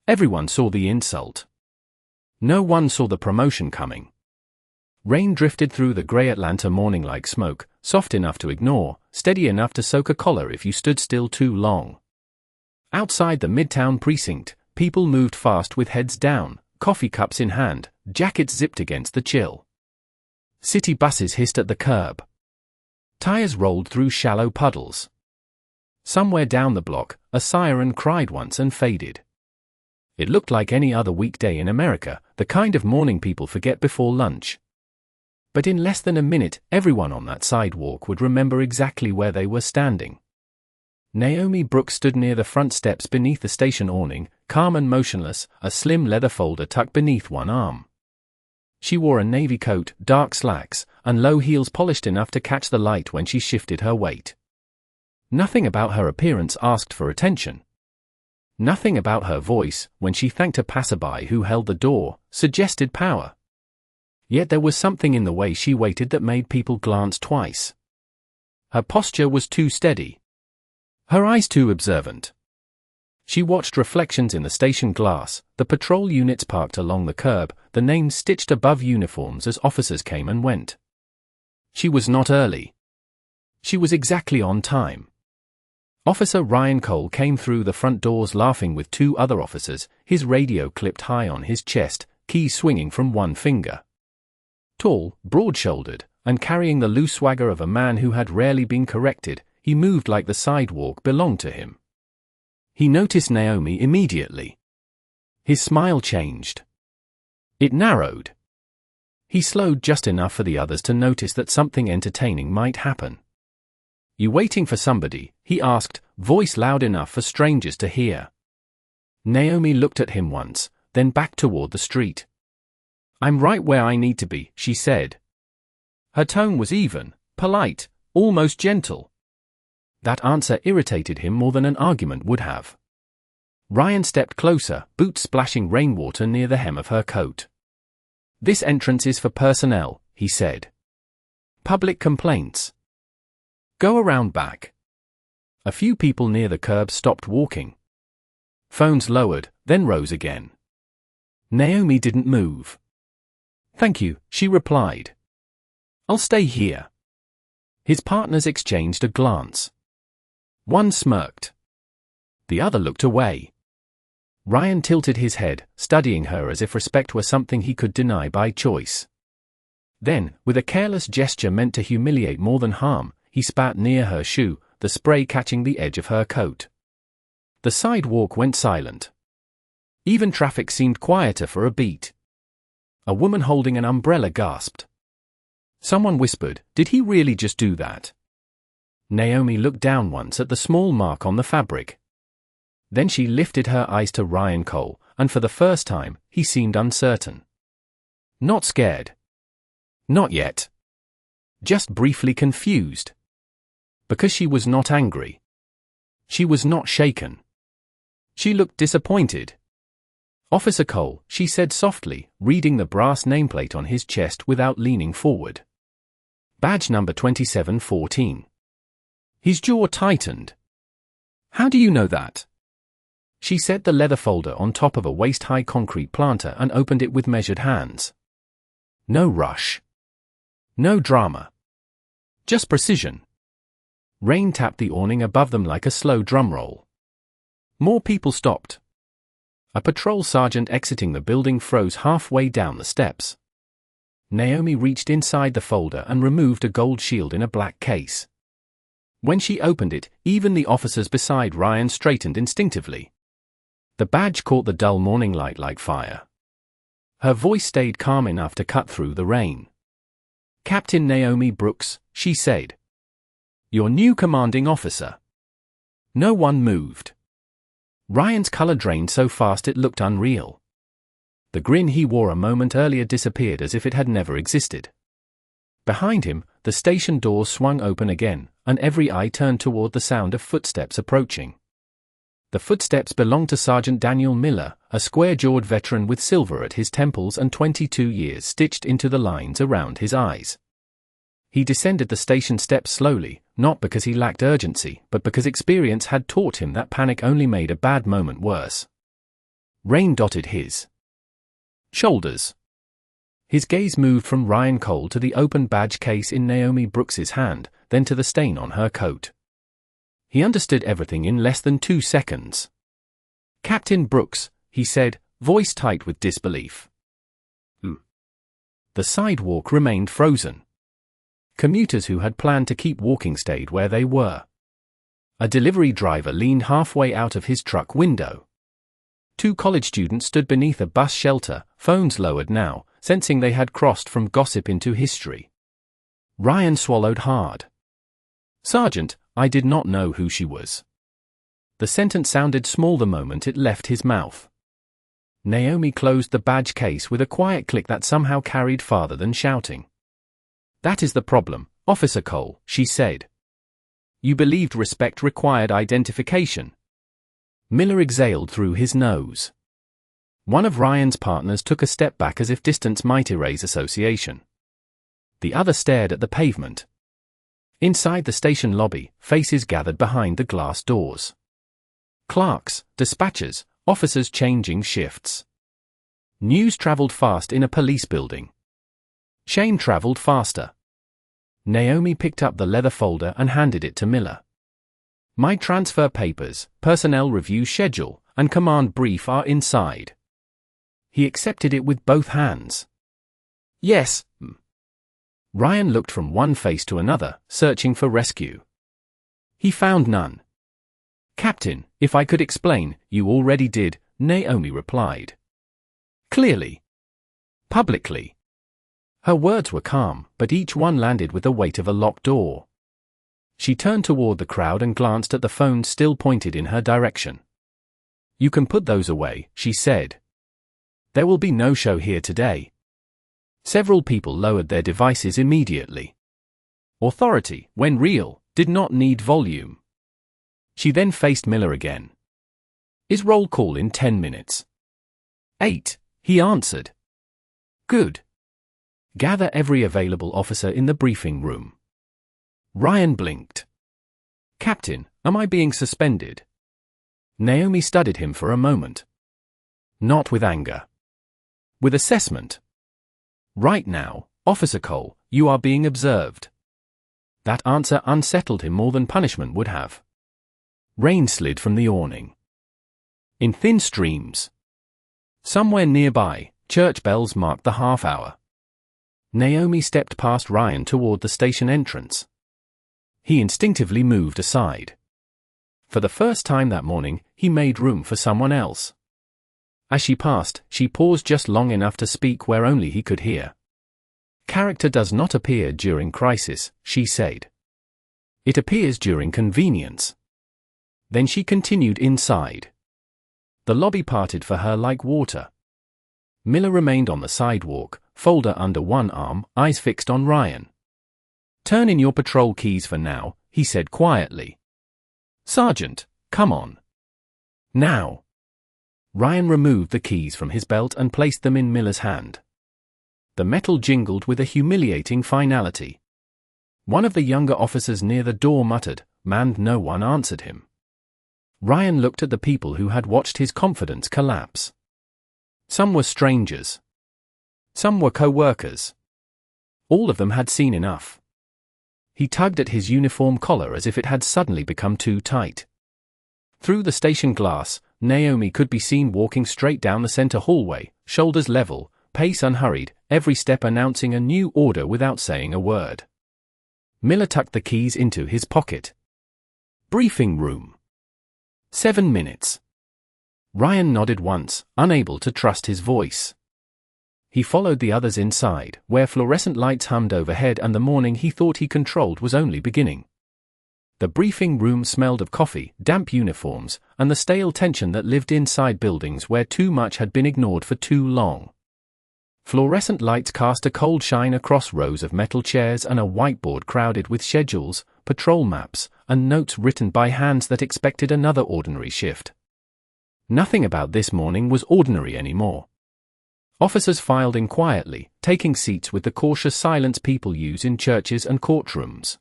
Everyone saw the insult. No one saw the promotion coming. Rain drifted through the grey Atlanta morning like smoke, soft enough to ignore, steady enough to soak a collar if you stood still too long. Outside the Midtown precinct, people moved fast with heads down, coffee cups in hand, jackets zipped against the chill. City buses hissed at the curb. Tires rolled through shallow puddles. Somewhere down the block, a siren cried once and faded. It looked like any other weekday in America, the kind of morning people forget before lunch. But in less than a minute, everyone on that sidewalk would remember exactly where they were standing. Naomi Brooks stood near the front steps beneath the station awning, calm and motionless, a slim leather folder tucked beneath one arm. She wore a navy coat, dark slacks, and low heels polished enough to catch the light when she shifted her weight. Nothing about her appearance asked for attention. Nothing about her voice, when she thanked a passerby who held the door, suggested power. Yet there was something in the way she waited that made people glance twice. Her posture was too steady. Her eyes too observant. She watched reflections in the station glass, the patrol units parked along the curb, the names stitched above uniforms as officers came and went. She was not early. She was exactly on time. Officer Ryan Cole came through the front doors laughing with two other officers, his radio clipped high on his chest, keys swinging from one finger. Tall, broad-shouldered, and carrying the loose swagger of a man who had rarely been corrected, he moved like the sidewalk belonged to him. He noticed Naomi immediately. His smile changed. It narrowed. He slowed just enough for the others to notice that something entertaining might happen. "You waiting for somebody?" he asked, voice loud enough for strangers to hear. Naomi looked at him once, then back toward the street. "I'm right where I need to be," she said. Her tone was even, polite, almost gentle. That answer irritated him more than an argument would have. Ryan stepped closer, boots splashing rainwater near the hem of her coat. "This entrance is for personnel," he said. "Public complaints. Go around back." A few people near the curb stopped walking. Phones lowered, then rose again. Naomi didn't move. "Thank you," she replied. "I'll stay here." His partners exchanged a glance. One smirked. The other looked away. Ryan tilted his head, studying her as if respect were something he could deny by choice. Then, with a careless gesture meant to humiliate more than harm, he spat near her shoe, the spray catching the edge of her coat. The sidewalk went silent. Even traffic seemed quieter for a beat. A woman holding an umbrella gasped. Someone whispered, "Did he really just do that?" Naomi looked down once at the small mark on the fabric. Then she lifted her eyes to Ryan Cole, and for the first time, he seemed uncertain. Not scared. Not yet. Just briefly confused. Because she was not angry. She was not shaken. She looked disappointed. "Officer Cole," she said softly, reading the brass nameplate on his chest without leaning forward. "Badge number 2714. His jaw tightened. "How do you know that?" She set the leather folder on top of a waist-high concrete planter and opened it with measured hands. No rush. No drama. Just precision. Rain tapped the awning above them like a slow drum roll. More people stopped. A patrol sergeant exiting the building froze halfway down the steps. Naomi reached inside the folder and removed a gold shield in a black case. When she opened it, even the officers beside Ryan straightened instinctively. The badge caught the dull morning light like fire. Her voice stayed calm enough to cut through the rain. "Captain Naomi Brooks," she said. "Your new commanding officer." No one moved. Ryan's color drained so fast it looked unreal. The grin he wore a moment earlier disappeared as if it had never existed. Behind him, the station doors swung open again, and every eye turned toward the sound of footsteps approaching. The footsteps belonged to Sergeant Daniel Miller, a square-jawed veteran with silver at his temples and 22 years stitched into the lines around his eyes. He descended the station steps slowly, not because he lacked urgency, but because experience had taught him that panic only made a bad moment worse. Rain dotted his shoulders. His gaze moved from Ryan Cole to the open badge case in Naomi Brooks's hand, then to the stain on her coat. He understood everything in less than 2 seconds. "Captain Brooks," he said, voice tight with disbelief. The sidewalk remained frozen. Commuters who had planned to keep walking stayed where they were. A delivery driver leaned halfway out of his truck window. 2 college students stood beneath a bus shelter, phones lowered now, sensing they had crossed from gossip into history. Ryan swallowed hard. "Sergeant, I did not know who she was." The sentence sounded small the moment it left his mouth. Naomi closed the badge case with a quiet click that somehow carried farther than shouting. "That is the problem, Officer Cole," she said. "You believed respect required identification." Miller exhaled through his nose. One of Ryan's partners took a step back as if distance might erase association. The other stared at the pavement. Inside the station lobby, faces gathered behind the glass doors. Clerks, dispatchers, officers changing shifts. News traveled fast in a police building. Shame traveled faster. Naomi picked up the leather folder and handed it to Miller. "My transfer papers, personnel review schedule, and command brief are inside." He accepted it with both hands. "Yes." Ryan looked from one face to another, searching for rescue. He found none. "Captain, if I could explain, you already did," Naomi replied. "Clearly. Publicly." Her words were calm, but each one landed with the weight of a locked door. She turned toward the crowd and glanced at the phone still pointed in her direction. "You can put those away," she said. "There will be no show here today." Several people lowered their devices immediately. Authority, when real, did not need volume. She then faced Miller again. "Is roll call in 10 minutes?" 8, he answered. "Good. Gather every available officer in the briefing room." Ryan blinked. "Captain, am I being suspended?" Naomi studied him for a moment. Not with anger. With assessment. "Right now, Officer Cole, you are being observed." That answer unsettled him more than punishment would have. Rain slid from the awning. In thin streams. Somewhere nearby, church bells marked the half-hour. Naomi stepped past Ryan toward the station entrance. He instinctively moved aside. For the first time that morning, he made room for someone else. As she passed, she paused just long enough to speak where only he could hear. "Character does not appear during crisis," she said. "It appears during convenience." Then she continued inside. The lobby parted for her like water. Miller remained on the sidewalk, folder under one arm, eyes fixed on Ryan. "Turn in your patrol keys for now," he said quietly. "Sergeant, come on. Now." Ryan removed the keys from his belt and placed them in Miller's hand. The metal jingled with a humiliating finality. One of the younger officers near the door muttered, "Man, no one answered him." Ryan looked at the people who had watched his confidence collapse. Some were strangers. Some were co-workers. All of them had seen enough. He tugged at his uniform collar as if it had suddenly become too tight. Through the station glass, Naomi could be seen walking straight down the center hallway, shoulders level, pace unhurried, every step announcing a new order without saying a word. Miller tucked the keys into his pocket. Briefing room. 7 minutes. Ryan nodded once, unable to trust his voice. He followed the others inside, where fluorescent lights hummed overhead and the morning he thought he controlled was only beginning. The briefing room smelled of coffee, damp uniforms, and the stale tension that lived inside buildings where too much had been ignored for too long. Fluorescent lights cast a cold shine across rows of metal chairs and a whiteboard crowded with schedules, patrol maps, and notes written by hands that expected another ordinary shift. Nothing about this morning was ordinary anymore. Officers filed in quietly, taking seats with the cautious silence people use in churches and courtrooms.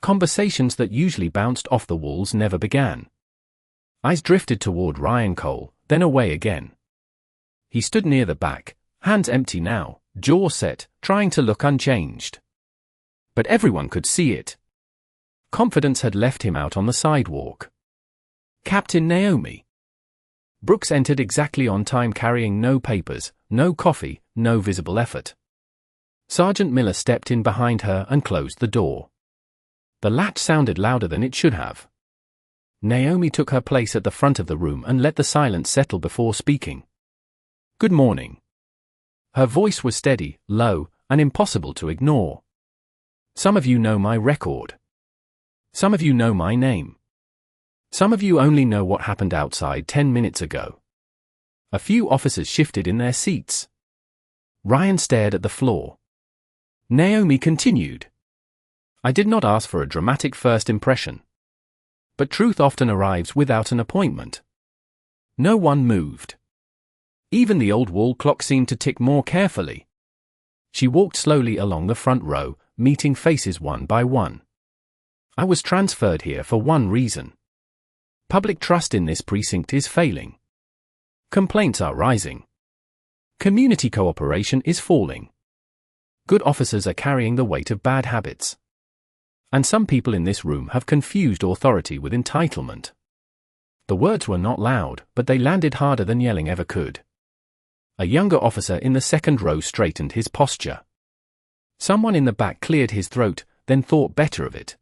Conversations that usually bounced off the walls never began. Eyes drifted toward Ryan Cole, then away again. He stood near the back, hands empty now, jaw set, trying to look unchanged. But everyone could see it. Confidence had left him out on the sidewalk. Captain Naomi. Brooks entered exactly on time, carrying no papers, no coffee, no visible effort. Sergeant Miller stepped in behind her and closed the door. The latch sounded louder than it should have. Naomi took her place at the front of the room and let the silence settle before speaking. "Good morning." Her voice was steady, low, and impossible to ignore. "Some of you know my record. Some of you know my name. Some of you only know what happened outside 10 minutes ago." A few officers shifted in their seats. Ryan stared at the floor. Naomi continued. "I did not ask for a dramatic first impression. But truth often arrives without an appointment." No one moved. Even the old wall clock seemed to tick more carefully. She walked slowly along the front row, meeting faces one by one. "I was transferred here for one reason. Public trust in this precinct is failing. Complaints are rising. Community cooperation is falling. Good officers are carrying the weight of bad habits. And some people in this room have confused authority with entitlement." The words were not loud, but they landed harder than yelling ever could. A younger officer in the second row straightened his posture. Someone in the back cleared his throat, then thought better of it.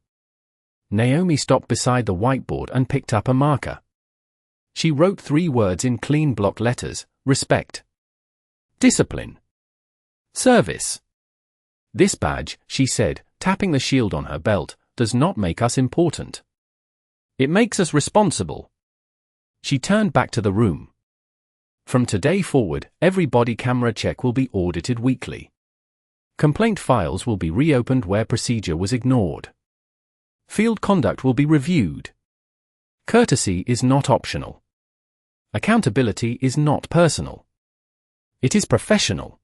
Naomi stopped beside the whiteboard and picked up a marker. She wrote 3 words in clean block letters: respect, discipline, service. "This badge," she said, tapping the shield on her belt, "does not make us important. It makes us responsible." She turned back to the room. "From today forward, every body camera check will be audited weekly. Complaint files will be reopened where procedure was ignored. Field conduct will be reviewed. Courtesy is not optional. Accountability is not personal. It is professional."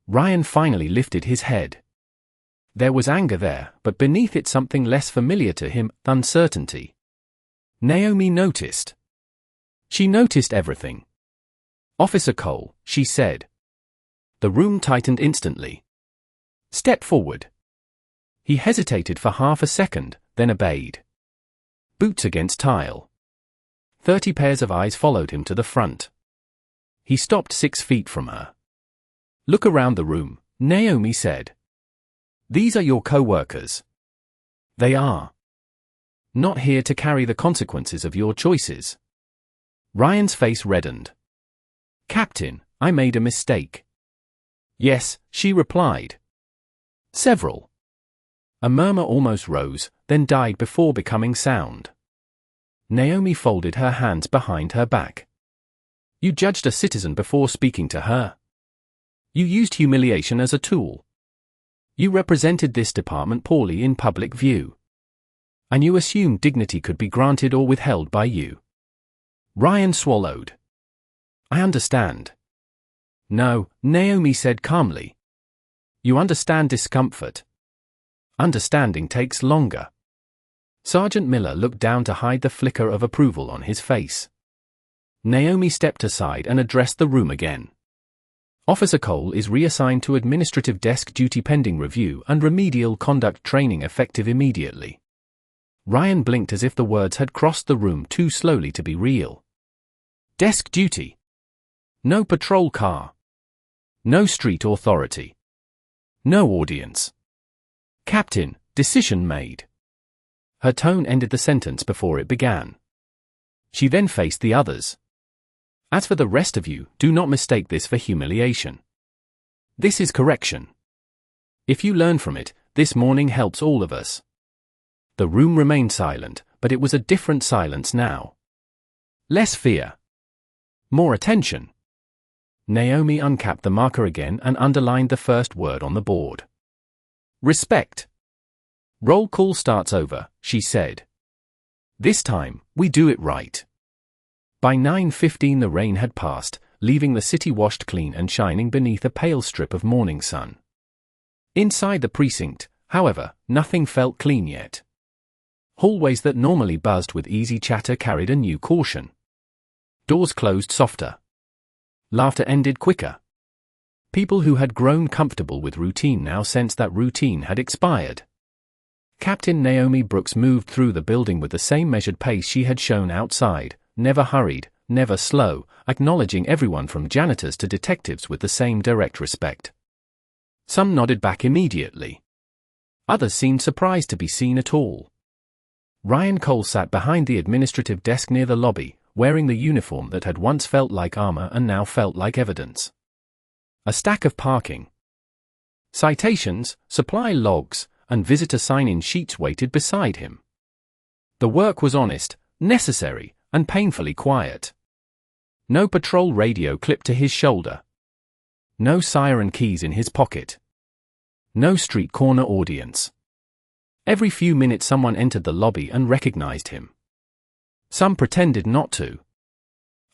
Ryan finally lifted his head. There was anger there, but beneath it something less familiar to him: uncertainty. Naomi noticed. She noticed everything. "Officer Cole," she said. The room tightened instantly. "Step forward." He hesitated for half a second, then obeyed. Boots against tile. 30 pairs of eyes followed him to the front. He stopped 6 feet from her. "Look around the room," Naomi said. "These are your co-workers. They are not here to carry the consequences of your choices." Ryan's face reddened. "Captain, I made a mistake." "Yes," she replied. "Several." A murmur almost rose, then died before becoming sound. Naomi folded her hands behind her back. "You judged a citizen before speaking to her. You used humiliation as a tool. You represented this department poorly in public view. And you assumed dignity could be granted or withheld by you." Ryan swallowed. "I understand." "No," Naomi said calmly. "You understand discomfort. Understanding takes longer." Sergeant Miller looked down to hide the flicker of approval on his face. Naomi stepped aside and addressed the room again. "Officer Cole is reassigned to administrative desk duty pending review and remedial conduct training effective immediately." Ryan blinked as if the words had crossed the room too slowly to be real. Desk duty. No patrol car. No street authority. No audience. "Captain, decision made." Her tone ended the sentence before it began. She then faced the others. "As for the rest of you, do not mistake this for humiliation. This is correction. If you learn from it, this morning helps all of us." The room remained silent, but it was a different silence now. Less fear. More attention. Naomi uncapped the marker again and underlined the first word on the board. Respect. "Roll call starts over," she said. "This time, we do it right." By 9:15 the rain had passed, leaving the city washed clean and shining beneath a pale strip of morning sun. Inside the precinct, however, nothing felt clean yet. Hallways that normally buzzed with easy chatter carried a new caution. Doors closed softer. Laughter ended quicker. People who had grown comfortable with routine now sensed that routine had expired. Captain Naomi Brooks moved through the building with the same measured pace she had shown outside, never hurried, never slow, acknowledging everyone from janitors to detectives with the same direct respect. Some nodded back immediately. Others seemed surprised to be seen at all. Ryan Cole sat behind the administrative desk near the lobby, wearing the uniform that had once felt like armor and now felt like evidence. A stack of parking citations, supply logs, and visitor sign-in sheets waited beside him. The work was honest, necessary, and painfully quiet. No patrol radio clipped to his shoulder. No siren keys in his pocket. No street corner audience. Every few minutes someone entered the lobby and recognized him. Some pretended not to.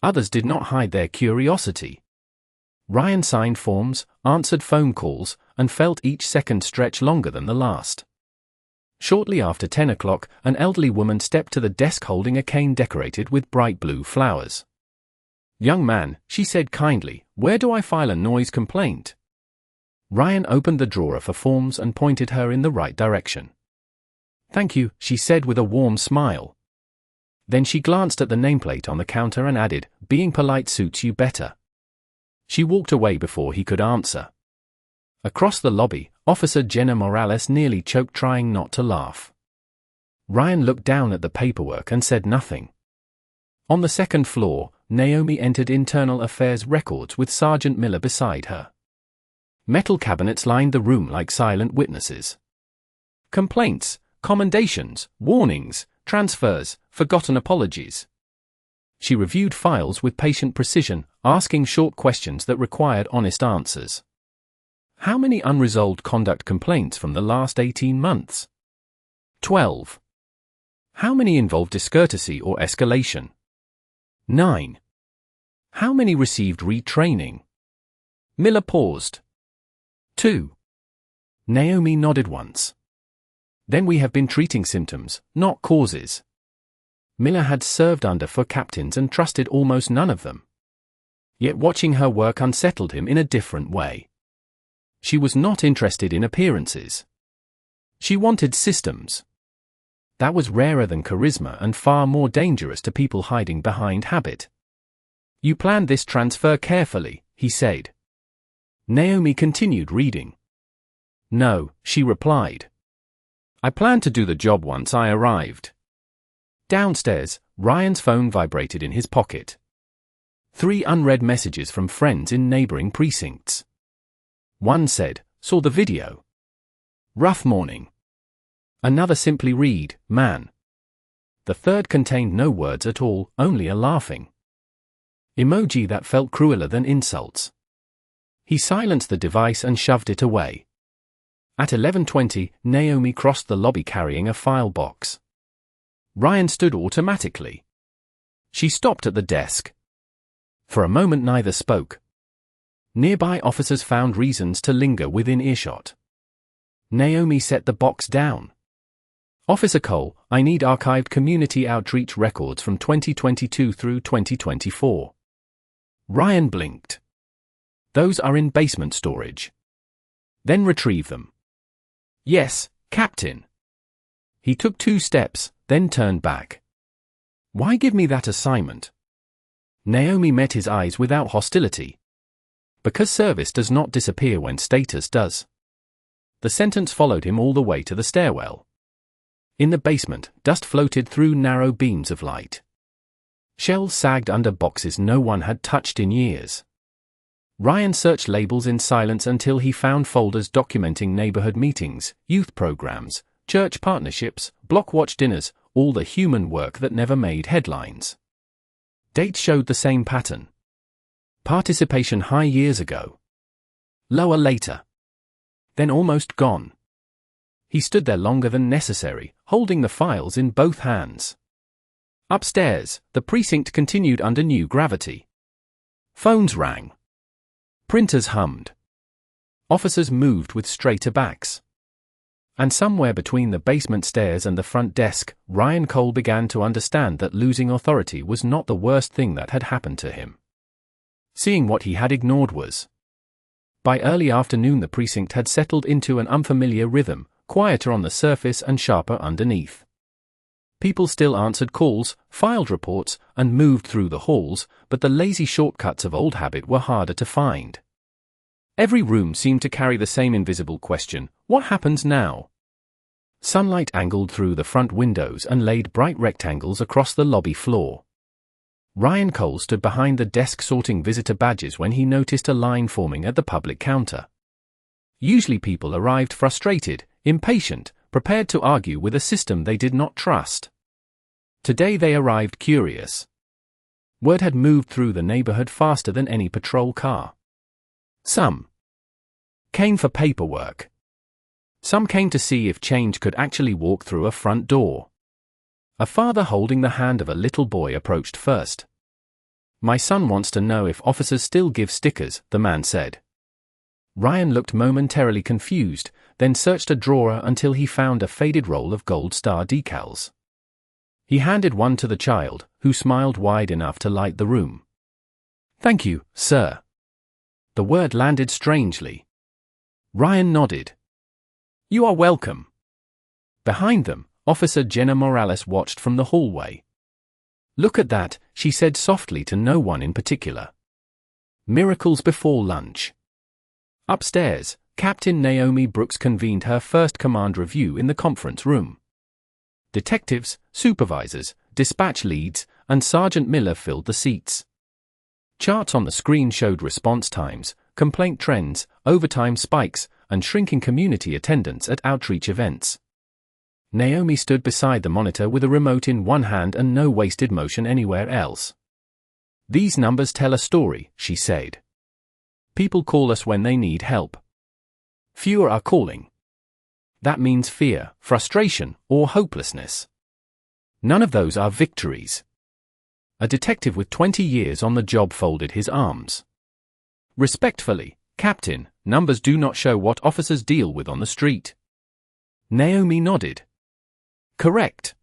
Others did not hide their curiosity. Ryan signed forms, answered phone calls, and felt each second stretch longer than the last. Shortly after 10 o'clock, an elderly woman stepped to the desk holding a cane decorated with bright blue flowers. "Young man," she said kindly, "where do I file a noise complaint?" Ryan opened the drawer for forms and pointed her in the right direction. "Thank you," she said with a warm smile. Then she glanced at the nameplate on the counter and added, "Being polite suits you better." She walked away before he could answer. Across the lobby, Officer Jenna Morales nearly choked trying not to laugh. Ryan looked down at the paperwork and said nothing. On the second floor, Naomi entered internal affairs records with Sergeant Miller beside her. Metal cabinets lined the room like silent witnesses. Complaints, commendations, warnings, transfers, forgotten apologies. She reviewed files with patient precision, asking short questions that required honest answers. How many unresolved conduct complaints from the last 18 months? 12. How many involved discourtesy or escalation? 9. How many received retraining? Miller paused. 2. Naomi nodded once. Then we have been treating symptoms, not causes. Miller had served under four captains and trusted almost none of them. Yet watching her work unsettled him in a different way. She was not interested in appearances. She wanted systems. That was rarer than charisma and far more dangerous to people hiding behind habit. "You planned this transfer carefully," he said. Naomi continued reading. "No," she replied. "I planned to do the job once I arrived." Downstairs, Ryan's phone vibrated in his pocket. 3 unread messages from friends in neighboring precincts. One said, "Saw the video. Rough morning." Another simply read, "Man." The third contained no words at all, only a laughing emoji that felt crueler than insults. He silenced the device and shoved it away. At 11:20, Naomi crossed the lobby carrying a file box. Ryan stood automatically. She stopped at the desk. For a moment neither spoke. Nearby officers found reasons to linger within earshot. Naomi set the box down. "Officer Cole, I need archived community outreach records from 2022 through 2024. Ryan blinked. "Those are in basement storage." "Then retrieve them." "Yes, Captain." He took 2 steps, then turned back. "Why give me that assignment?" Naomi met his eyes without hostility. "Because service does not disappear when status does." The sentence followed him all the way to the stairwell. In the basement, dust floated through narrow beams of light. Shelves sagged under boxes no one had touched in years. Ryan searched labels in silence until he found folders documenting neighborhood meetings, youth programs, church partnerships, block watch dinners, all the human work that never made headlines. Dates showed the same pattern. Participation high years ago. Lower later. Then almost gone. He stood there longer than necessary, holding the files in both hands. Upstairs, the precinct continued under new gravity. Phones rang. Printers hummed. Officers moved with straighter backs. And somewhere between the basement stairs and the front desk, Ryan Cole began to understand that losing authority was not the worst thing that had happened to him. Seeing what he had ignored was. By early afternoon the precinct had settled into an unfamiliar rhythm, quieter on the surface and sharper underneath. People still answered calls, filed reports, and moved through the halls, but the lazy shortcuts of old habit were harder to find. Every room seemed to carry the same invisible question: what happens now? Sunlight angled through the front windows and laid bright rectangles across the lobby floor. Ryan Cole stood behind the desk sorting visitor badges when he noticed a line forming at the public counter. Usually people arrived frustrated, impatient, prepared to argue with a system they did not trust. Today they arrived curious. Word had moved through the neighborhood faster than any patrol car. Some came for paperwork. Some came to see if change could actually walk through a front door. A father holding the hand of a little boy approached first. "My son wants to know if officers still give stickers," the man said. Ryan looked momentarily confused, then searched a drawer until he found a faded roll of Gold Star decals. He handed one to the child, who smiled wide enough to light the room. "Thank you, sir." The word landed strangely. Ryan nodded. "You are welcome." Behind them, Officer Jenna Morales watched from the hallway. "Look at that," she said softly to no one in particular. Miracles before lunch. Upstairs, Captain Naomi Brooks convened her first command review in the conference room. Detectives, supervisors, dispatch leads, and Sergeant Miller filled the seats. Charts on the screen showed response times, complaint trends, overtime spikes, and shrinking community attendance at outreach events. Naomi stood beside the monitor with a remote in one hand and no wasted motion anywhere else. "These numbers tell a story," she said. "People call us when they need help. Fewer are calling. That means fear, frustration, or hopelessness. None of those are victories." A detective with 20 years on the job folded his arms. "Respectfully, Captain, numbers do not show what officers deal with on the street." Naomi nodded. "Correct.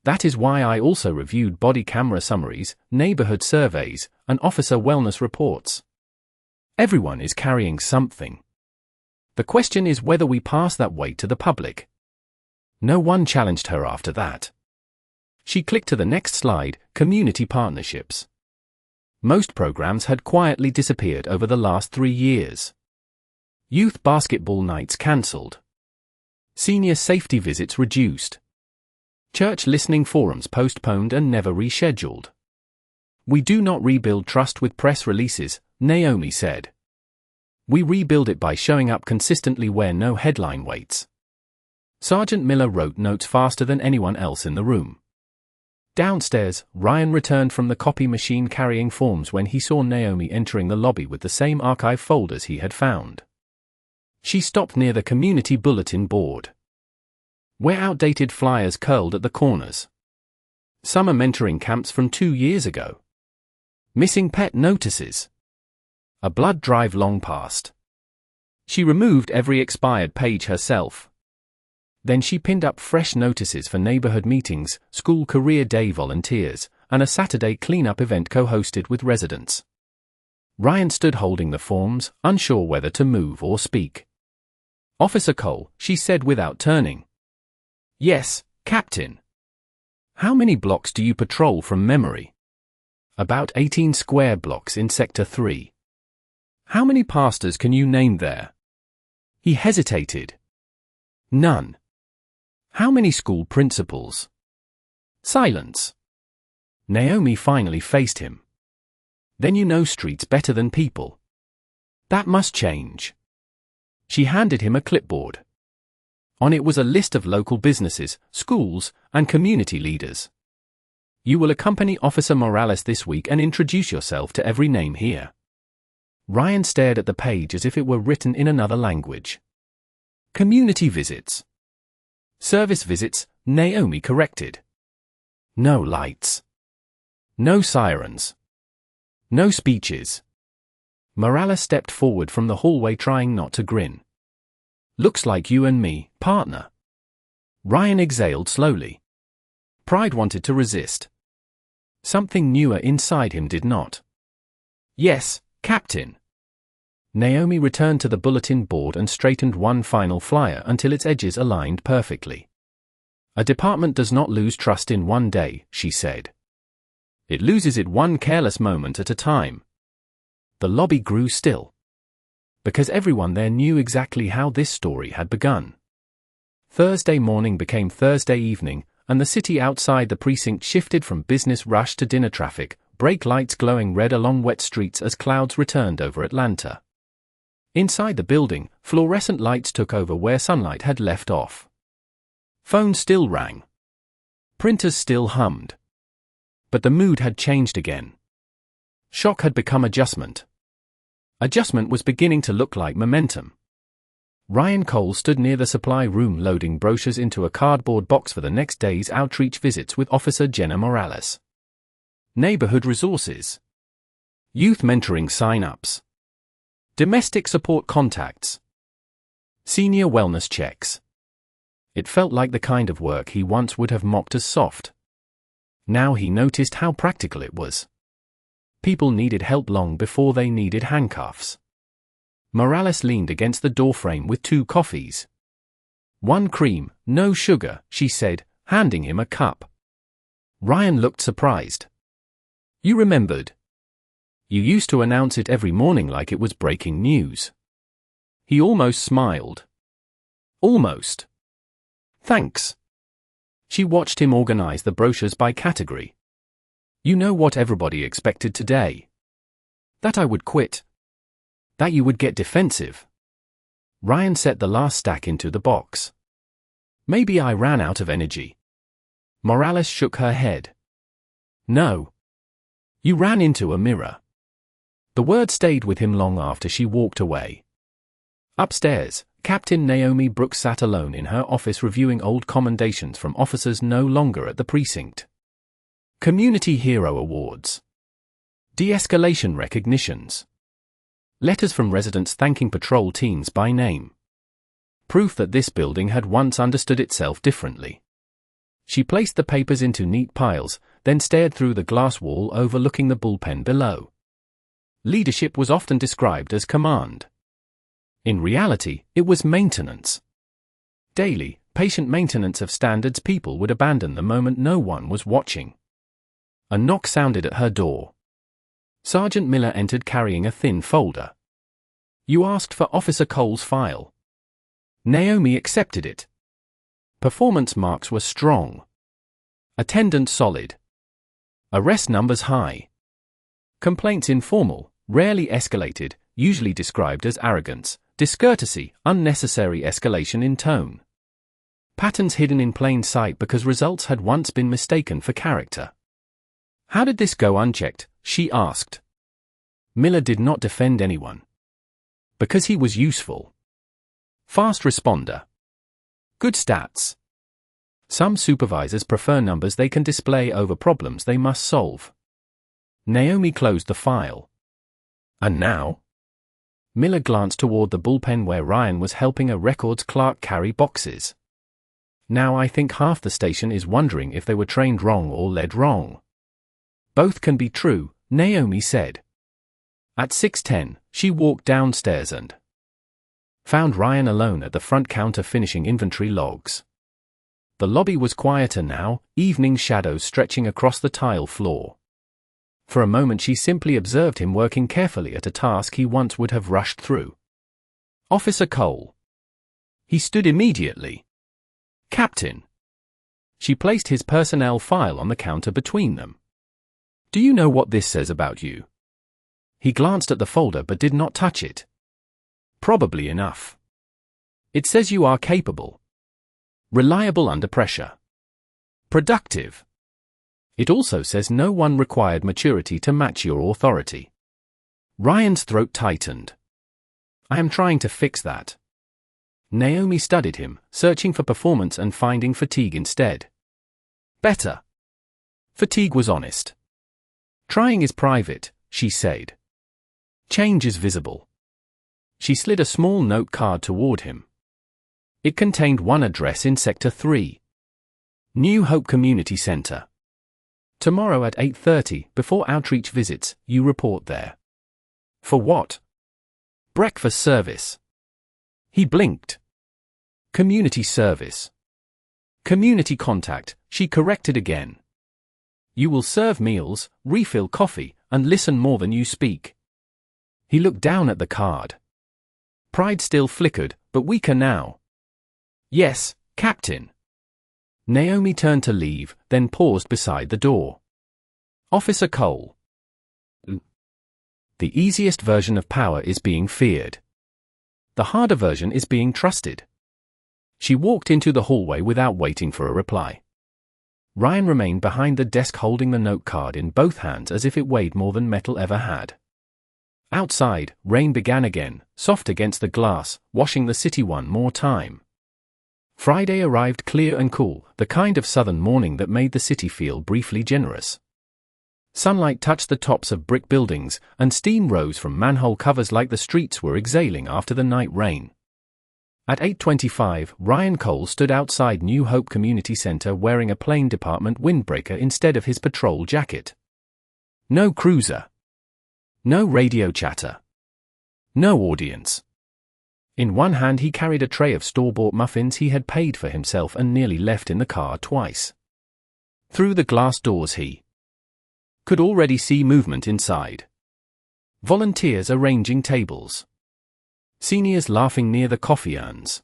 That is why I also reviewed body camera summaries, neighborhood surveys, and officer wellness reports. Everyone is carrying something. The question is whether we pass that weight to the public." No one challenged her after that. She clicked to the next slide: community partnerships. Most programs had quietly disappeared over the last 3 years. Youth basketball nights cancelled. Senior safety visits reduced. Church listening forums postponed and never rescheduled. "We do not rebuild trust with press releases," Naomi said. "We rebuild it by showing up consistently where no headline waits." Sergeant Miller wrote notes faster than anyone else in the room. Downstairs, Ryan returned from the copy machine carrying forms when he saw Naomi entering the lobby with the same archive folders he had found. She stopped near the community bulletin board, where outdated flyers curled at the corners. Summer mentoring camps from 2 years ago. Missing pet notices. A blood drive long past. She removed every expired page herself. Then she pinned up fresh notices for neighborhood meetings, school career day volunteers, and a Saturday cleanup event co-hosted with residents. Ryan stood holding the forms, unsure whether to move or speak. "Officer Cole," she said without turning. "Yes, Captain." "How many blocks do you patrol from memory?" "About 18 square blocks in Sector 3. "How many pastors can you name there?" He hesitated. "None." "How many school principals?" Silence. Naomi finally faced him. "Then you know streets better than people. That must change." She handed him a clipboard. On it was a list of local businesses, schools, and community leaders. "You will accompany Officer Morales this week and introduce yourself to every name here." Ryan stared at the page as if it were written in another language. "Community visits." "Service visits," Naomi corrected. "No lights. No sirens. No speeches." Morales stepped forward from the hallway trying not to grin. Looks like you and me, partner. Ryan exhaled slowly. Pride wanted to resist. Something newer inside him did not. Yes, Captain. Naomi returned to the bulletin board and straightened one final flyer until its edges aligned perfectly. A department does not lose trust in one day, she said. It loses it one careless moment at a time. The lobby grew still. Because everyone there knew exactly how this story had begun. Thursday morning became Thursday evening, and the city outside the precinct shifted from business rush to dinner traffic, brake lights glowing red along wet streets as clouds returned over Atlanta. Inside the building, fluorescent lights took over where sunlight had left off. Phones still rang. Printers still hummed. But the mood had changed again. Shock had become adjustment. Adjustment was beginning to look like momentum. Ryan Cole stood near the supply room loading brochures into a cardboard box for the next day's outreach visits with Officer Jenna Morales. Neighborhood resources. Youth mentoring sign-ups. Domestic support contacts. Senior wellness checks. It felt like the kind of work he once would have mocked as soft. Now he noticed how practical it was. People needed help long before they needed handcuffs. Morales leaned against the doorframe with 2 coffees. 1 cream, no sugar, she said, handing him a cup. Ryan looked surprised. You remembered. You used to announce it every morning like it was breaking news. He almost smiled. Almost. Thanks. She watched him organize the brochures by category. You know what everybody expected today? That I would quit. That you would get defensive. Ryan set the last stack into the box. Maybe I ran out of energy. Morales shook her head. No. You ran into a mirror. The word stayed with him long after she walked away. Upstairs, Captain Naomi Brooks sat alone in her office reviewing old commendations from officers no longer at the precinct. Community Hero Awards. De-escalation recognitions. Letters from residents thanking patrol teams by name. Proof that this building had once understood itself differently. She placed the papers into neat piles, then stared through the glass wall overlooking the bullpen below. Leadership was often described as command. In reality, it was maintenance. Daily, patient maintenance of standards people would abandon the moment no one was watching. A knock sounded at her door. Sergeant Miller entered carrying a thin folder. You asked for Officer Cole's file. Naomi accepted it. Performance marks were strong. Attendance solid. Arrest numbers high. Complaints informal, rarely escalated, usually described as arrogance, discourtesy, unnecessary escalation in tone. Patterns hidden in plain sight because results had once been mistaken for character. How did this go unchecked? She asked. Miller did not defend anyone. Because he was useful. Fast responder. Good stats. Some supervisors prefer numbers they can display over problems they must solve. Naomi closed the file. And now? Miller glanced toward the bullpen where Ryan was helping a records clerk carry boxes. Now I think half the station is wondering if they were trained wrong or led wrong. Both can be true, Naomi said. At 6:10, she walked downstairs and found Ryan alone at the front counter finishing inventory logs. The lobby was quieter now, evening shadows stretching across the tile floor. For a moment she simply observed him working carefully at a task he once would have rushed through. Officer Cole. He stood immediately. Captain. She placed his personnel file on the counter between them. Do you know what this says about you? He glanced at the folder but did not touch it. Probably enough. It says you are capable. Reliable under pressure. Productive. It also says no one required maturity to match your authority. Ryan's throat tightened. I am trying to fix that. Naomi studied him, searching for performance and finding fatigue instead. Better. Fatigue was honest. Trying is private, she said. Change is visible. She slid a small note card toward him. It contained one address in Sector 3. New Hope Community Center. Tomorrow at 8:30, before outreach visits, you report there. For what? Breakfast service. He blinked. Community service. Community contact, she corrected again. You will serve meals, refill coffee, and listen more than you speak. He looked down at the card. Pride still flickered, but weaker now. Yes, Captain. Naomi turned to leave, then paused beside the door. Officer Cole. The easiest version of power is being feared. The harder version is being trusted. She walked into the hallway without waiting for a reply. Ryan remained behind the desk holding the note card in both hands as if it weighed more than metal ever had. Outside, rain began again, soft against the glass, washing the city one more time. Friday arrived clear and cool, the kind of southern morning that made the city feel briefly generous. Sunlight touched the tops of brick buildings, and steam rose from manhole covers like the streets were exhaling after the night rain. At 8:25, Ryan Cole stood outside New Hope Community Center wearing a plain department windbreaker instead of his patrol jacket. No cruiser. No radio chatter. No audience. In one hand he carried a tray of store-bought muffins he had paid for himself and nearly left in the car twice. Through the glass doors he could already see movement inside. Volunteers arranging tables. Seniors laughing near the coffee urns.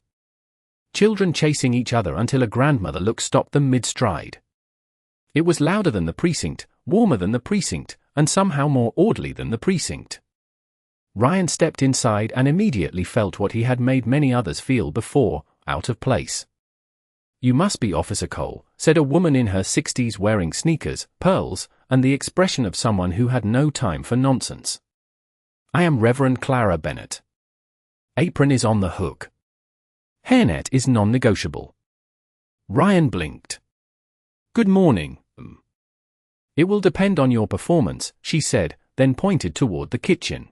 Children chasing each other until a grandmother look stopped them mid-stride. It was louder than the precinct, warmer than the precinct, and somehow more orderly than the precinct. Ryan stepped inside and immediately felt what he had made many others feel before, out of place. You must be Officer Cole, said a woman in her 60s wearing sneakers, pearls, and the expression of someone who had no time for nonsense. I am Reverend Clara Bennett. Apron is on the hook. Hairnet is non-negotiable. Ryan blinked. Good morning. It will depend on your performance, she said, then pointed toward the kitchen.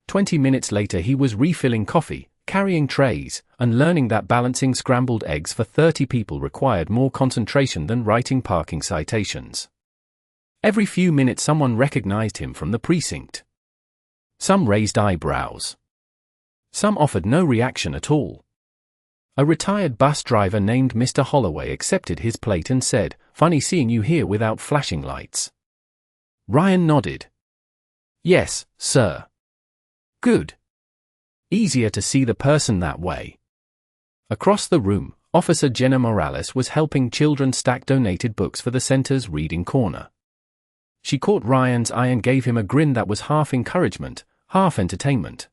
20 minutes later he was refilling coffee, carrying trays, and learning that balancing scrambled eggs for 30 people required more concentration than writing parking citations. Every few minutes someone recognized him from the precinct. Some raised eyebrows. Some offered no reaction at all. A retired bus driver named Mr. Holloway accepted his plate and said, "Funny seeing you here without flashing lights." Ryan nodded. "Yes, sir." "Good. Easier to see the person that way." Across the room, Officer Jenna Morales was helping children stack donated books for the center's reading corner. She caught Ryan's eye and gave him a grin that was half encouragement, half entertainment.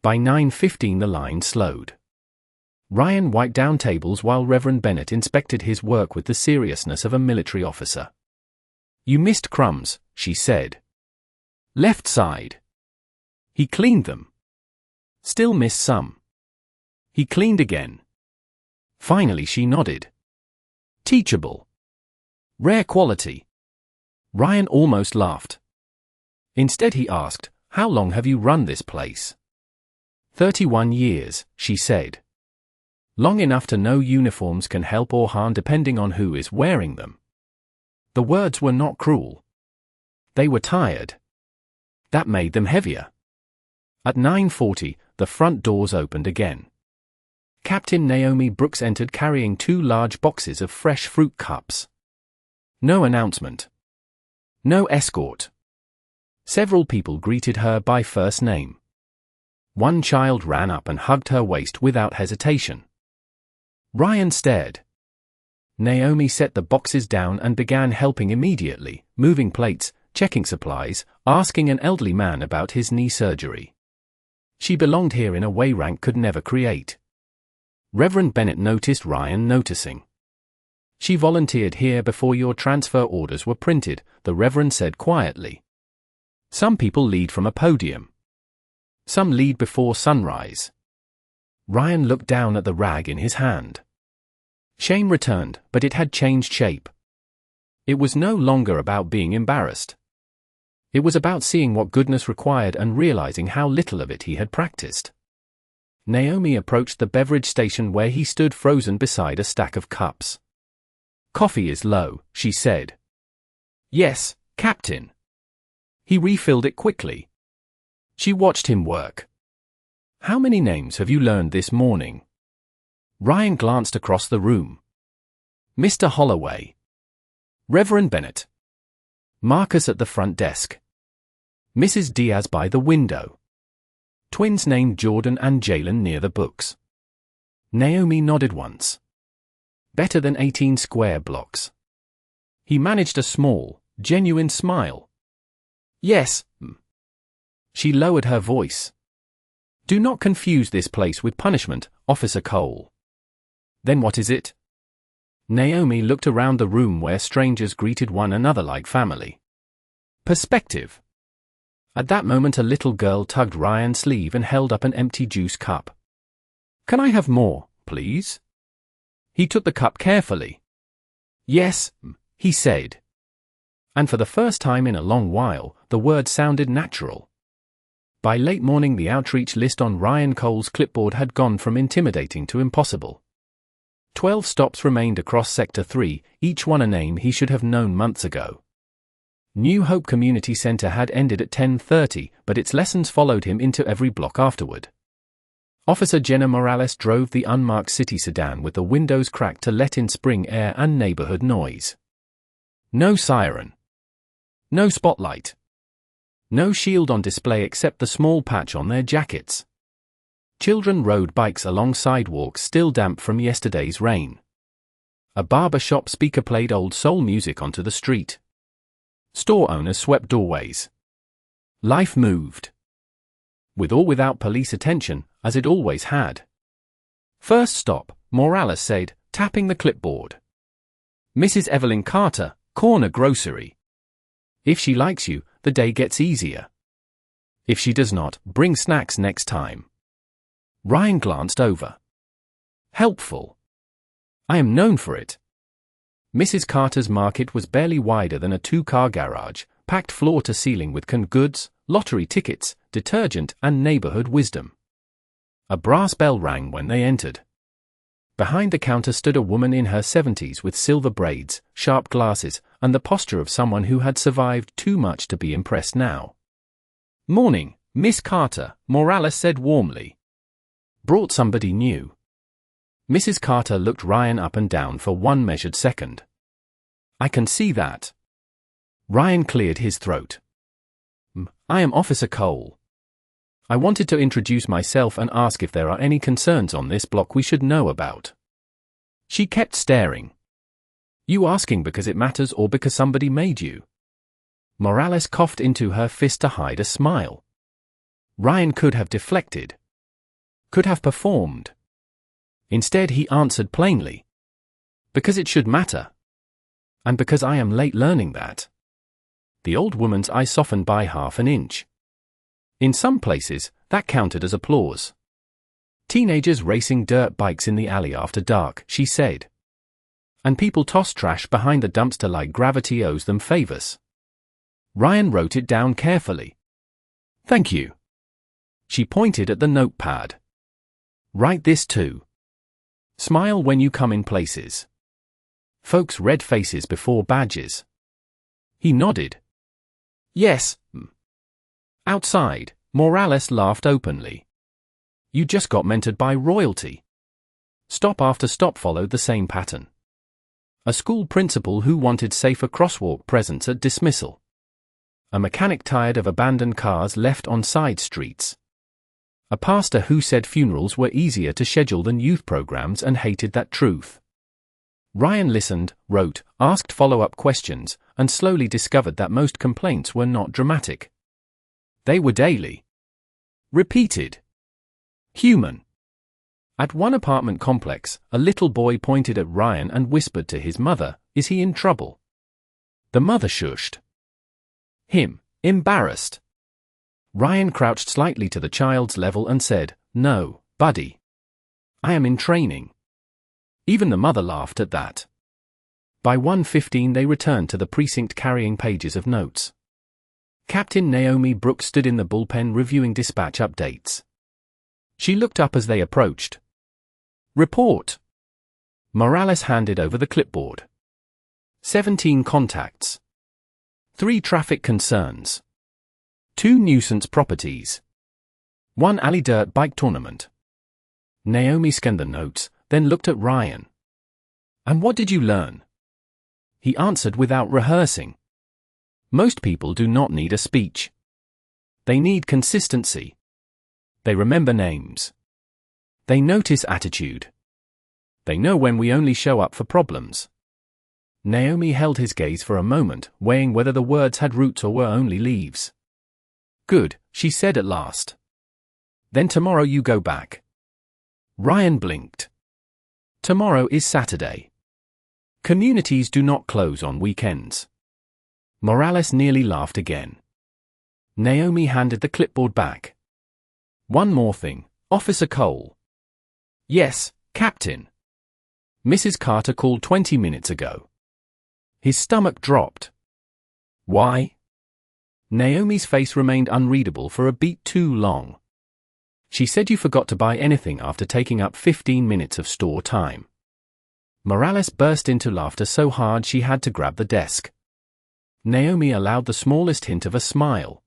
By 9:15 the line slowed. Ryan wiped down tables while Reverend Bennett inspected his work with the seriousness of a military officer. "You missed crumbs," she said. "Left side." He cleaned them. Still missed some. He cleaned again. Finally she nodded. "Teachable. Rare quality." Ryan almost laughed. Instead he asked, "How long have you run this place?" 31 years, she said. Long enough to know uniforms can help or harm depending on who is wearing them. The words were not cruel. They were tired. That made them heavier. At 9:40, the front doors opened again. Captain Naomi Brooks entered carrying 2 large boxes of fresh fruit cups. No announcement. No escort. Several people greeted her by first name. One child ran up and hugged her waist without hesitation. Ryan stared. Naomi set the boxes down and began helping immediately, moving plates, checking supplies, asking an elderly man about his knee surgery. She belonged here in a way rank could never create. Reverend Bennett noticed Ryan noticing. "She volunteered here before your transfer orders were printed," the Reverend said quietly. "Some people lead from a podium. Some lead before sunrise." Ryan looked down at the rag in his hand. Shame returned, but it had changed shape. It was no longer about being embarrassed. It was about seeing what goodness required and realizing how little of it he had practiced. Naomi approached the beverage station where he stood frozen beside a stack of cups. "Coffee is low," she said. "Yes, Captain." He refilled it quickly. She watched him work. "How many names have you learned this morning?" Ryan glanced across the room. "Mr. Holloway. Reverend Bennett. Marcus at the front desk. Mrs. Diaz by the window. Twins named Jordan and Jalen near the books." Naomi nodded once. "Better than 18 square blocks." He managed a small, genuine smile. "Yes, m." She lowered her voice. "Do not confuse this place with punishment, Officer Cole." "Then what is it?" Naomi looked around the room where strangers greeted one another like family. "Perspective." At that moment a little girl tugged Ryan's sleeve and held up an empty juice cup. "Can I have more, please?" He took the cup carefully. "Yes, he said." And for the first time in a long while, the word sounded natural. By late morning the outreach list on Ryan Cole's clipboard had gone from intimidating to impossible. 12 stops remained across Sector 3, each one a name he should have known months ago. New Hope Community Center had ended at 10:30, but its lessons followed him into every block afterward. Officer Jenna Morales drove the unmarked city sedan with the windows cracked to let in spring air and neighborhood noise. No siren. No spotlight. No shield on display except the small patch on their jackets. Children rode bikes along sidewalks still damp from yesterday's rain. A barber shop speaker played old soul music onto the street. Store owners swept doorways. Life moved. With or without police attention, as it always had. "First stop," Morales said, tapping the clipboard. "Mrs. Evelyn Carter, corner grocery. If she likes you, the day gets easier. If she does not, bring snacks next time." Ryan glanced over. "Helpful. I am known for it." Mrs. Carter's market was barely wider than a 2-car garage, packed floor to ceiling with canned goods, lottery tickets, detergent, and neighborhood wisdom. A brass bell rang when they entered. Behind the counter stood a woman in her 70s with silver braids, sharp glasses, and the posture of someone who had survived too much to be impressed now. "Morning, Miss Carter," Morales said warmly. "Brought somebody new." Mrs. Carter looked Ryan up and down for one measured second. "I can see that." Ryan cleared his throat. "I am Officer Cole. I wanted to introduce myself and ask if there are any concerns on this block we should know about." She kept staring. "You asking because it matters or because somebody made you?" Morales coughed into her fist to hide a smile. Ryan could have deflected. Could have performed. Instead he answered plainly. "Because it should matter. And because I am late learning that." The old woman's eye softened by half an inch. In some places, that counted as applause. "Teenagers racing dirt bikes in the alley after dark," she said. "And people toss trash behind the dumpster like gravity owes them favors." Ryan wrote it down carefully. "Thank you." She pointed at the notepad. "Write this too. Smile when you come in places. Folks' red faces before badges." He nodded. "Yes, Outside, Morales laughed openly. "You just got mentored by royalty." Stop after stop followed the same pattern. A school principal who wanted safer crosswalk presence at dismissal. A mechanic tired of abandoned cars left on side streets. A pastor who said funerals were easier to schedule than youth programs and hated that truth. Ryan listened, wrote, asked follow-up questions, and slowly discovered that most complaints were not dramatic. They were daily. Repeated. Human. At one apartment complex, a little boy pointed at Ryan and whispered to his mother, "Is he in trouble?" The mother shushed. Him, embarrassed. Ryan crouched slightly to the child's level and said, "No, buddy. I am in training." Even the mother laughed at that. By 1:15 they returned to the precinct carrying pages of notes. Captain Naomi Brooks stood in the bullpen reviewing dispatch updates. She looked up as they approached. Report. Morales handed over the clipboard. 17 contacts. 3 traffic concerns. 2 nuisance properties. 1 alley dirt bike tournament. Naomi scanned the notes, then looked at Ryan. And what did you learn? He answered without rehearsing. Most people do not need a speech. They need consistency. They remember names. They notice attitude. They know when we only show up for problems. Naomi held his gaze for a moment, weighing whether the words had roots or were only leaves. Good, she said at last. Then tomorrow you go back. Ryan blinked. Tomorrow is Saturday. Communities do not close on weekends. Morales nearly laughed again. Naomi handed the clipboard back. One more thing, Officer Cole. Yes, Captain. Mrs. Carter called 20 minutes ago. His stomach dropped. Why? Naomi's face remained unreadable for a beat too long. She said you forgot to buy anything after taking up 15 minutes of store time. Morales burst into laughter so hard she had to grab the desk. Naomi allowed the smallest hint of a smile.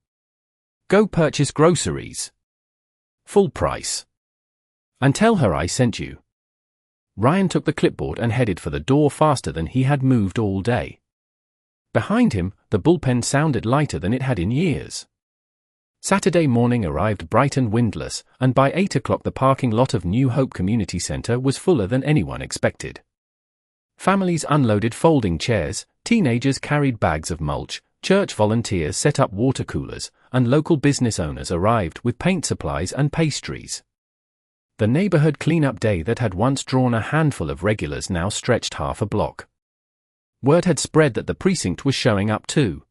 Go purchase groceries. Full price. And tell her I sent you. Ryan took the clipboard and headed for the door faster than he had moved all day. Behind him, the bullpen sounded lighter than it had in years. Saturday morning arrived bright and windless, and by 8 o'clock the parking lot of New Hope Community Center was fuller than anyone expected. Families unloaded folding chairs, teenagers carried bags of mulch, church volunteers set up water coolers, and local business owners arrived with paint supplies and pastries. The neighborhood cleanup day that had once drawn a handful of regulars now stretched half a block. Word had spread that the precinct was showing up too.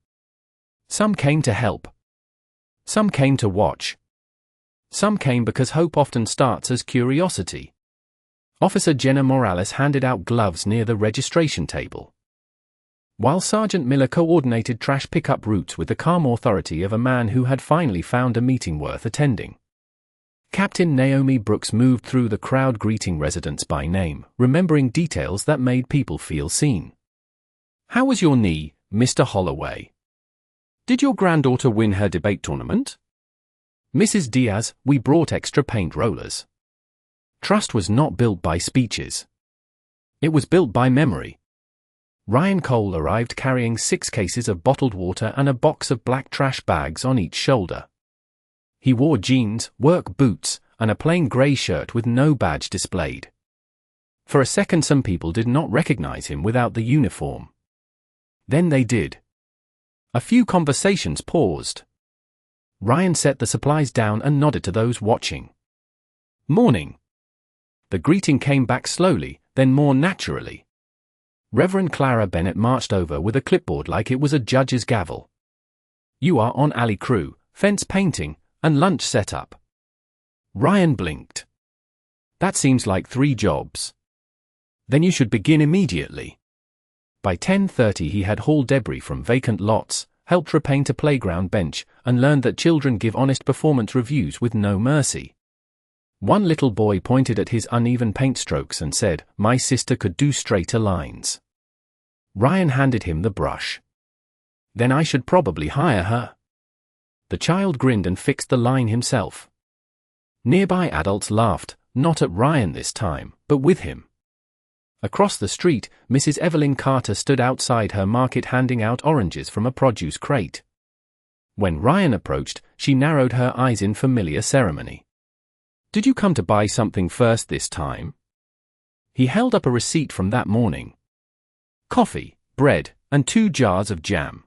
Some came to help. Some came to watch. Some came because hope often starts as curiosity. Officer Jenna Morales handed out gloves near the registration table, while Sergeant Miller coordinated trash pickup routes with the calm authority of a man who had finally found a meeting worth attending. Captain Naomi Brooks moved through the crowd greeting residents by name, remembering details that made people feel seen. How was your knee, Mr. Holloway? Did your granddaughter win her debate tournament? Mrs. Diaz, we brought extra paint rollers. Trust was not built by speeches. It was built by memory. Ryan Cole arrived carrying 6 cases of bottled water and a box of black trash bags on each shoulder. He wore jeans, work boots, and a plain grey shirt with no badge displayed. For a second some people did not recognize him without the uniform. Then they did. A few conversations paused. Ryan set the supplies down and nodded to those watching. Morning. The greeting came back slowly, then more naturally. Reverend Clara Bennett marched over with a clipboard like it was a judge's gavel. You are on alley crew, fence painting, and lunch setup. Ryan blinked. That seems like 3 jobs. Then you should begin immediately. By 10:30 he had hauled debris from vacant lots, helped repaint a playground bench, and learned that children give honest performance reviews with no mercy. One little boy pointed at his uneven paint strokes and said, "My sister could do straighter lines." Ryan handed him the brush. Then I should probably hire her. The child grinned and fixed the line himself. Nearby adults laughed, not at Ryan this time, but with him. Across the street, Mrs. Evelyn Carter stood outside her market handing out oranges from a produce crate. When Ryan approached, she narrowed her eyes in familiar ceremony. Did you come to buy something first this time? He held up a receipt from that morning. Coffee, bread, and 2 jars of jam.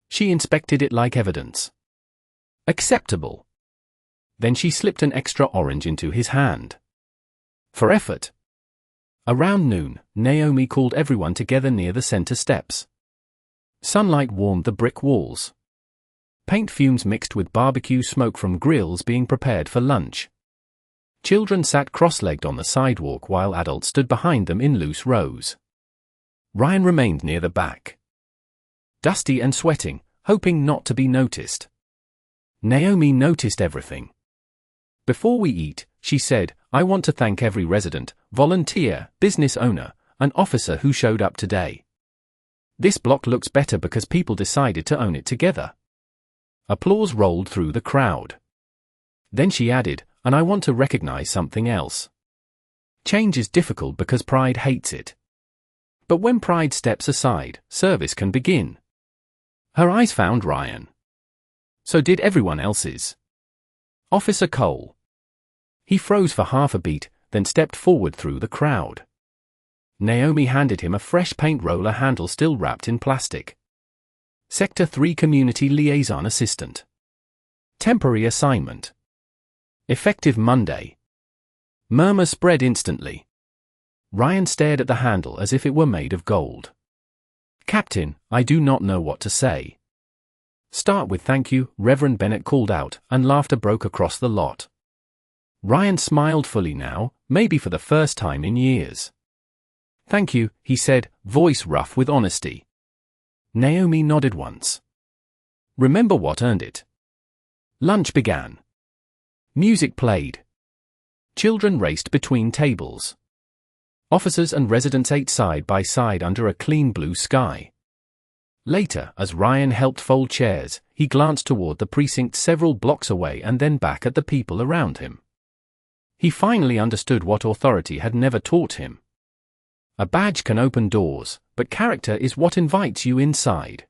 She inspected it like evidence. Acceptable. Then she slipped an extra orange into his hand. For effort. Around noon, Naomi called everyone together near the center steps. Sunlight warmed the brick walls. Paint fumes mixed with barbecue smoke from grills being prepared for lunch. Children sat cross-legged on the sidewalk while adults stood behind them in loose rows. Ryan remained near the back, dusty and sweating, hoping not to be noticed. Naomi noticed everything. Before we eat, she said, I want to thank every resident, volunteer, business owner, and officer who showed up today. This block looks better because people decided to own it together. Applause rolled through the crowd. Then she added, and I want to recognize something else. Change is difficult because pride hates it. But when pride steps aside, service can begin. Her eyes found Ryan. So did everyone else's. Officer Cole. He froze for half a beat, then stepped forward through the crowd. Naomi handed him a fresh paint roller handle still wrapped in plastic. Sector 3 Community Liaison Assistant. Temporary assignment. Effective Monday. Murmur spread instantly. Ryan stared at the handle as if it were made of gold. Captain, I do not know what to say. Start with thank you, Reverend Bennett called out, and laughter broke across the lot. Ryan smiled fully now, maybe for the first time in years. Thank you, he said, voice rough with honesty. Naomi nodded once. Remember what earned it. Lunch began. Music played. Children raced between tables. Officers and residents ate side by side under a clean blue sky. Later, as Ryan helped fold chairs, he glanced toward the precinct several blocks away and then back at the people around him. He finally understood what authority had never taught him. A badge can open doors, but character is what invites you inside.